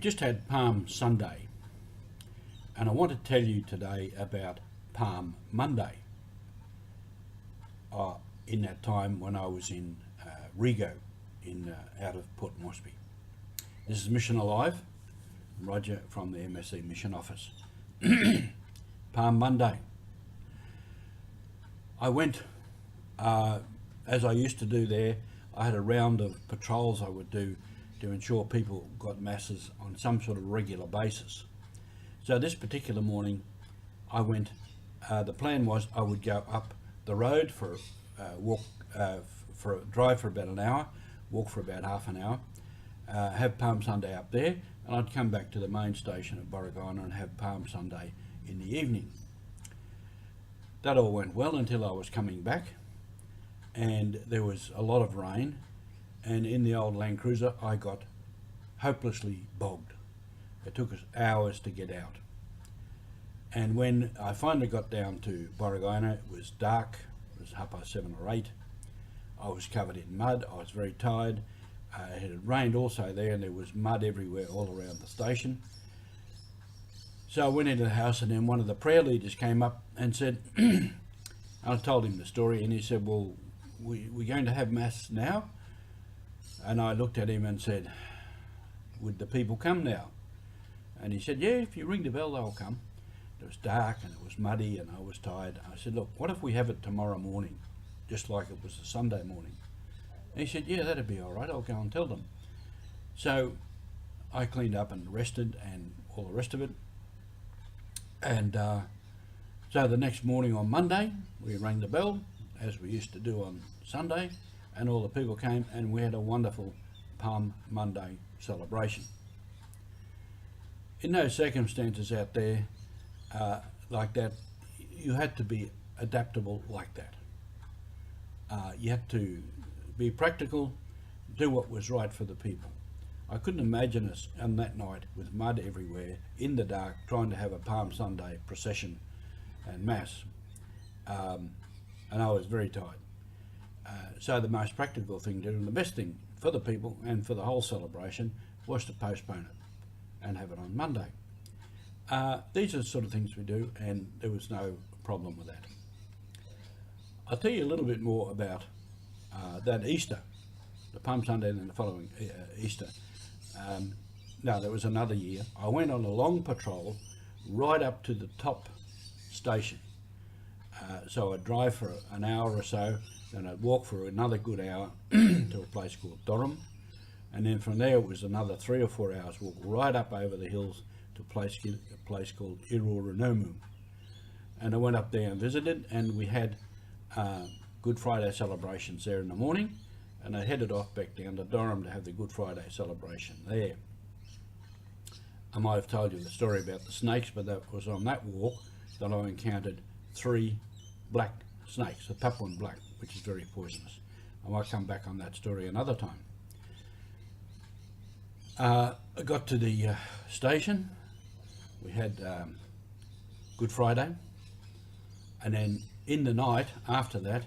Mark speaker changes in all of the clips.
Speaker 1: just had Palm Sunday, and I want to tell you today about Palm Monday. In that time when I was in Rigo, out of Port Moresby. This is Mission Alive. Roger from the MSC Mission Office. Palm Monday. I went, as I used to do there, I had a round of patrols I would do to ensure people got masses on some sort of regular basis. So this particular morning I went, the plan was I would go up the road for a drive for about an hour, walk for about half an hour, have Palm Sunday up there, and I'd come back to the main station at Borragina and have Palm Sunday in the evening. That all went well until I was coming back, and there was a lot of rain, and in the old Land Cruiser I got hopelessly bogged. It took us hours to get out, and when I finally got down to Borragina, it was dark. It was 7:30 or 8. I was covered in mud. I was very tired. It had rained also there, and there was mud everywhere all around the station. So I went into the house, and then one of the prayer leaders came up and said, I told him the story, and he said, well, we're going to have Mass now? And I looked at him and said, would the people come now? And he said, yeah, if you ring the bell, they'll come. It was dark and it was muddy and I was tired. I said, look, what if we have it tomorrow morning, just like it was a Sunday morning? And he said, yeah, that'd be all right. I'll go and tell them. So I cleaned up and rested and all the rest of it. And so the next morning on Monday, we rang the bell, as we used to do on Sunday, and all the people came, and we had a wonderful Palm Monday celebration. In those circumstances out there, like that, you had to be adaptable like that. You had to be practical, do what was right for the people. I couldn't imagine us on that night with mud everywhere, in the dark, trying to have a Palm Sunday procession and Mass. And I was very tired. So the most practical thing to do, and the best thing for the people and for the whole celebration, was to postpone it and have it on Monday. These are the sort of things we do, and there was no problem with that. I'll tell you a little bit more about that Easter, the Palm Sunday and then the following Easter. No, there was another year. I went on a long patrol right up to the top station. So I'd drive for an hour or so, then I'd walk for another good hour to a place called Durham, and then from there it was another 3 or 4 hours walk right up over the hills to a place called Iroranomu. And I went up there and visited, and we had Good Friday celebrations there in the morning, and I headed off back down to Durham to have the Good Friday celebration there. I might have told you the story about the snakes, but that was on that walk that I encountered 3 black snakes, a Papuan black, which is very poisonous. I might come back on that story another time. I got to the station. We had Good Friday, and then in the night after that,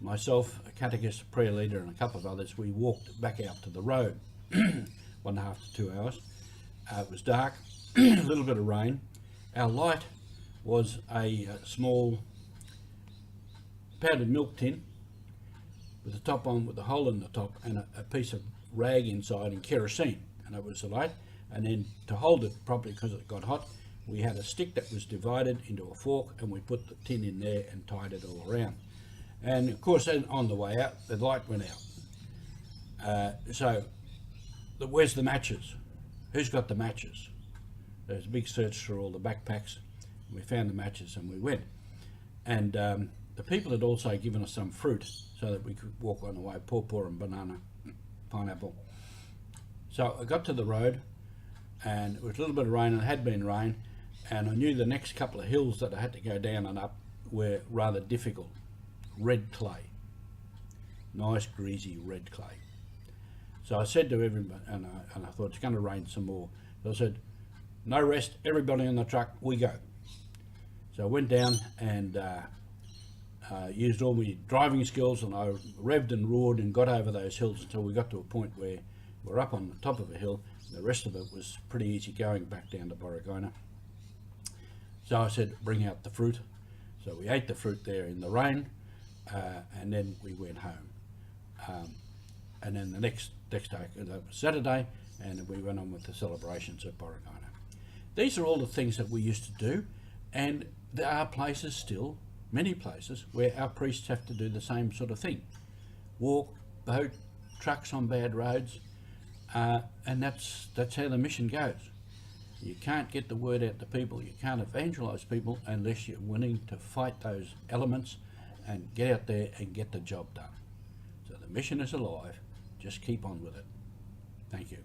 Speaker 1: myself, a catechist, a prayer leader, and a couple of others, we walked back out to the road, 1.5 to 2 hours. It was dark, a little bit of rain. Our light was a small powdered milk tin with the top on, with a hole in the top, and a piece of rag inside and kerosene, and that was the light. And then to hold it properly, because it got hot, we had a stick that was divided into a fork, and we put the tin in there and tied it all around. And of course, then on the way out, the light went out. Where's the matches? Who's got the matches? There's a big search through all the backpacks. We found the matches and we went. And the people had also given us some fruit so that we could walk on the way, pawpaw and banana, pineapple. So I got to the road, and it was a little bit of rain, and it had been rain, and I knew the next couple of hills that I had to go down and up were rather difficult. Red clay, nice greasy red clay. So I said to everybody, and I thought it's going to rain some more. So I said, no rest, everybody on the truck, we go. So I went down and used all my driving skills, and I revved and roared and got over those hills until we got to a point where we're up on the top of a hill, The rest of it was pretty easy going back down to Borragina. So I said, bring out the fruit. So we ate the fruit there in the rain, and then we went home. And then the next day, that was Saturday, and we went on with the celebrations at Borragina. These are all the things that we used to do, and there are places still, many places, where our priests have to do the same sort of thing. Walk, boat, trucks on bad roads, and that's how the mission goes. You can't get the word out to people, you can't evangelise people unless you're willing to fight those elements and get out there and get the job done. So the mission is alive, just keep on with it. Thank you.